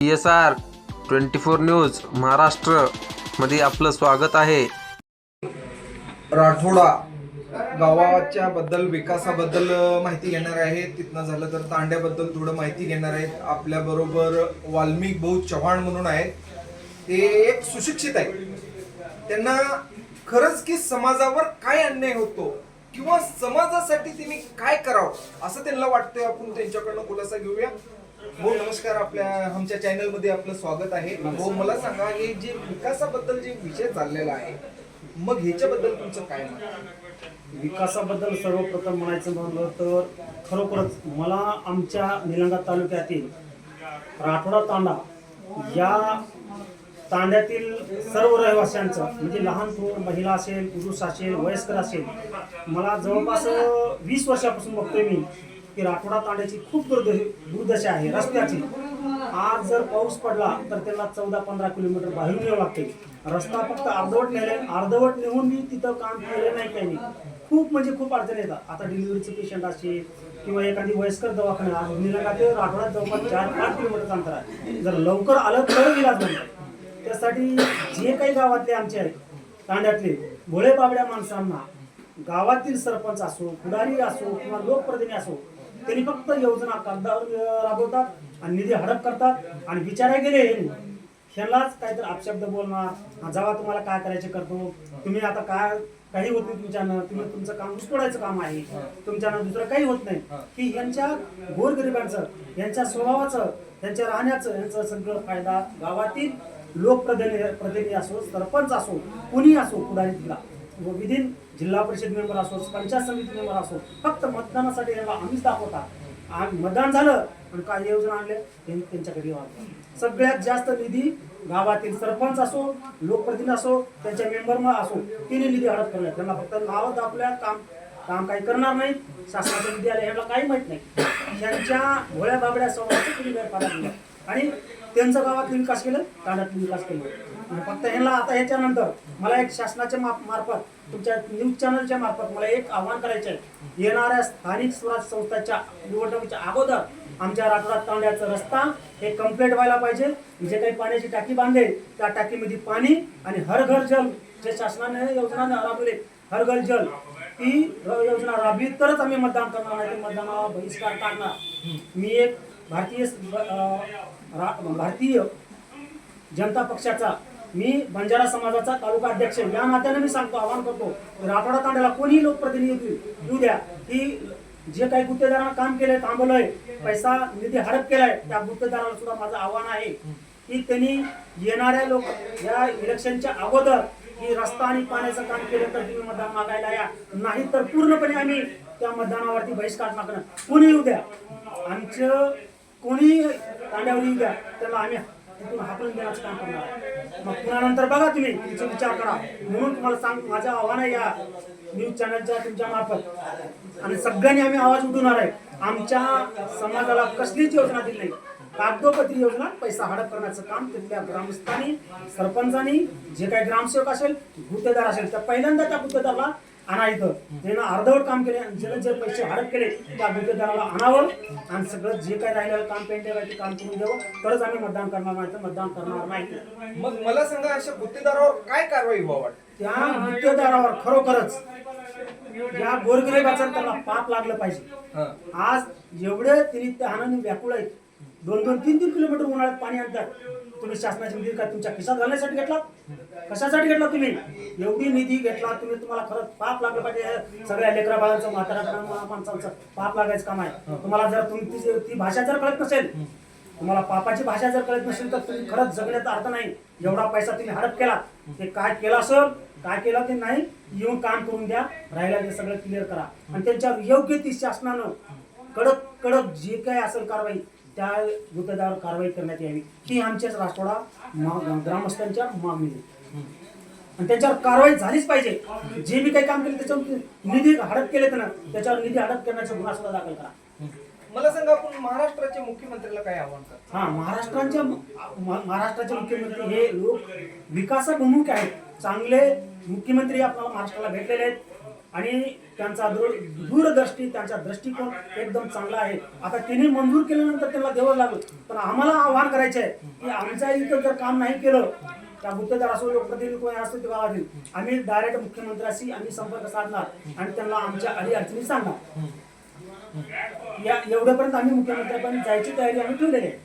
PSR 24 news Maharashtra मध्ये आपलं स्वागत आहे। राठोडा गावाच्या बद्दल विकासाबद्दल माहिती घेणार आहे। तिथनं झालं तर तांड्याबद्दल थोडं माहिती घेणार आहेत। आपल्या बरोबर वाल्मिक भाऊ चव्हाण म्हणून आहेत। ते एक सुशिक्षित आहेत। त्यांना खरंच की समाजावर काय अन्याय होतो किंवा समाजासाठी त्यांनी काय करावं असं त्यांना वाटतंय। आपण त्यांच्याकडनं खुलासा घेऊया। भाऊ नमस्कार, आपल्या आमच्या चॅनल मध्ये आपलं स्वागत आहे। भाऊ मला सांगा, हे जे विकासाबद्दल जे विषय चाललेला आहे, मग ह्याच्याबद्दल तुमचं काय मत? विकासाबद्दल सर्वप्रथम म्हणायचं म्हणलं तर खरोखरच मला आमच्या निलंगा तालुक्यातील राठोडा तांडा या तांड्यातील सर्व रहिवाशांचं म्हणजे लहान महिला असेल, पुरुष असेल, वयस्कर असेल, मला जवळपास 20 वर्षापासून बघतोय मी की राठोडा तांड्याची खूप दुर्दशा आहे रस्त्याची। आज जर पाऊस पडला तर त्याला 14-15 किलोमीटर बाहेरून यावं लागते। रस्ता फक्त अर्धवट नेऊन मी तिथं काम केलं नाही त्यांनी। खूप म्हणजे खूप अडचणी येतात। आता डिलिव्हरीचे पेशंट असेल किंवा एखादी वयस्कर दवाखाना आज निलंगा ते राठोडा जवळपास 4-5 किलोमीटर अंतर आहे। जर लवकर आलं तर इलाज नाही। त्यासाठी जे काही गावातले आमचे आहेत तांड्यातले भोळे बाबड्या माणसांना गावातील सरपंच असो, पुढारी असो किंवा लोकप्रतिनिधी असो, त्यांनी फक्त योजना कागदावर राबवतात आणि निधी हडप करतात आणि विचारा गेले ह्यालाच काहीतरी अपशब्द बोलणार, जेव्हा तुम्हाला काय करायचे करतो, तुम्ही आता काय काही होत नाही तुमच्यानं, तुम्ही तुमचं काम उचपडायचं काम आहे, तुमच्यानं दुसरं काही होत नाही। की यांच्या गोरगरिबांचं, यांच्या स्वभावाचं, यांच्या राहण्याचं, यांचा सगळं फायदा गावातील लोकप्रतिनिधी असो, सरपंच असो, कुणी असो, पुढारी तिला विधीन जिल्हा परिषद मेंबर असो, पंचायत समिती मेंबर असो, फक्त मतदानासाठी याला आम्हीच दाखवतात। मतदान झालं आणि काय योजना आणल्या त्यांच्याकडे सगळ्यात जास्त निधी गावातील सरपंच असो, लोकप्रतिनिधी असो, त्यांच्या मेंबर असो, तिने निधी हडप करण्यात। त्यांना फक्त नाव दाखवल्या, काम काही करणार नाही, शासनाचा निधी आले ह्याला काही माहित नाही। त्यांच्या भोळ्या बाबड्या स्वभावाचा तुम्ही गैरफायदा दिला आणि त्यांचं गावातले विकास केलं, तांड्यातले विकास केलं। फक्त ह्यांना आता ह्याच्यानंतर मला एक शासनाच्या मार्फत, तुमच्या न्यूज चॅनलच्या मार्फत मला एक आव्हान करायचं आहे। येणाऱ्या स्थानिक स्वराज्य संस्थांच्या निवडणुकीच्या अगोदर आमच्या राठोडा तांड्याचा रस्ता हे कंप्लीट व्हायला पाहिजे। जे काही पाण्याची टाकी बांधले त्या टाकीमध्ये पाणी आणि हर घर जल, जे शासनाने योजना राबवली हर घर जल, ती योजना राबवी तरच आम्ही मतदान करणार, नाही मतदानाला बहिष्कार टाकणार। मी एक भारतीय जनता पक्षाचा, मी बंजारा समाजाचा तालुका अध्यक्ष या नात्याने मी सांगतो, आवाहन करतो, राठोडा तांड्याला कोणी लोकप्रतिनिधी येऊ द्या की जे काही गुत्तेदारांना काम केलंय, थांबवलंय, पैसा निधी हडप केलाय, त्या गुत्तेदाराला सुद्धा माझं आव्हान आहे की त्यांनी येणाऱ्या या इलेक्शनच्या अगोदर ही रस्ता आणि पाण्याचं काम केलं तर तुम्ही मतदान मागायला या, नाही तर पूर्णपणे आम्ही त्या मतदानावरती बहिष्कार टाकणार। कोणी येऊ द्या, आमचं कोणी तांड्यावर येऊ द्या, त्याला आम्ही तिथून हाकलून देण्याचं काम करणार। मग पुन्हा नंतर बघा तुम्ही तुमचा विचार करा। म्हणून तुम्हाला माझं आव्हान आहे या न्यूज चॅनलच्या तुमच्या मार्फत, आणि सगळ्यांनी आम्ही आवाज उठवणार आहे। आमच्या समाजाला कसलीच योजना दिली नाही, कागदोपत्री योजना, पैसा हडप करण्याचं काम तिथल्या ग्रामस्थांनी, सरपंचांनी, जे काही ग्रामसेवक असेल, गुत्तेदार असेल, तर पहिल्यांदा त्या गुत्तेदाराला आणायचं। त्यानं अर्धवट काम केले, ज्याने जे पैसे हडप केले त्या गुत्तेदाराला आणावं आणि सगळं जे काही राहिलेलं काम पेंडिंग आहे ते काम करून द्यावं, तरच आम्ही मतदान करणार, नाही तर मतदान करणार नाही। मग मला सांगा, अशा गुत्तेदारावर काय कारवाई व्हावी? त्या गुत्तेदारावर खरोखरच या गोरगरिबाचं त्याला पाप लागलं पाहिजे। आज एवढे तिने ते आनंद व्याकुळ आहेत, 2-3 किलोमीटर उन्हाळ्यात पाणी आणतात। तुम्ही शासनाची निधी काय तुमच्या खिशात घालण्यासाठी घेतला? कशासाठी घेतला तुम्ही? एवढी निधी घेतला तुम्ही, तुम्हाला खरंच पाप लागलं पाहिजे। सगळ्या लेकरा बाळांचं, म्हाताऱ्या माणसांचं पाप लागायचं काम आहे। तुम्हाला जर तुमची ती भाषा जर कळत नसेल, तुम्हाला पापाची भाषा जर कळत नसेल, तर तुम्ही खरंच जगण्याचा अर्थ नाही। एवढा पैसा तुम्ही हडप केला, ते काय केला असेल, काय केलं ते नाही, येऊन काम करून द्या, राहिला ते सगळं क्लिअर करा आणि त्यांच्यावर योग्य ती शासनानं कडक जे काही असेल कारवाई, त्या गुत्तेदारावर कारवाई करण्यात यावी। ही आमच्याच राठोडा ग्रामस्थांच्या मागणी आहे आणि त्याच्यावर कारवाई झालीच पाहिजे। जे मी काही काम केलं त्याच्यावर निधी हडप केले तर त्याच्यावर निधी हडप करण्याचा गुन्हा सुद्धा दाखल करा। मला सांगा, आपण महाराष्ट्राच्या मुख्यमंत्र्याला काय आव्हान करता? महाराष्ट्राचे मुख्यमंत्री हे लोक विकासाभिमुख आहेत। चांगले मुख्यमंत्री आपल्याला महाराष्ट्राला भेटलेले आहेत। आणि त्यांचा दूरदृष्टी, त्यांचा दृष्टिकोन एकदम चांगला आहे. आता तिने मंजूर केल्यानंतर त्यांना द्यावं लागलं, पण आम्हाला आव्हान करायचे आहे की आमच्या इथं जर काम नाही केलं, त्या गुत्तेदार असो, लोकप्रतिनिधी कोणी असो ते गावातील, आम्ही डायरेक्ट मुख्यमंत्र्याशी आम्ही संपर्क साधणार आणि त्यांना आमच्या अडीअडचणी सांगणार. या एवढ्यापर्यंत आम्ही मुख्यमंत्र्यापर्यंत जायची तयारी आम्ही ठेवलेली आहे.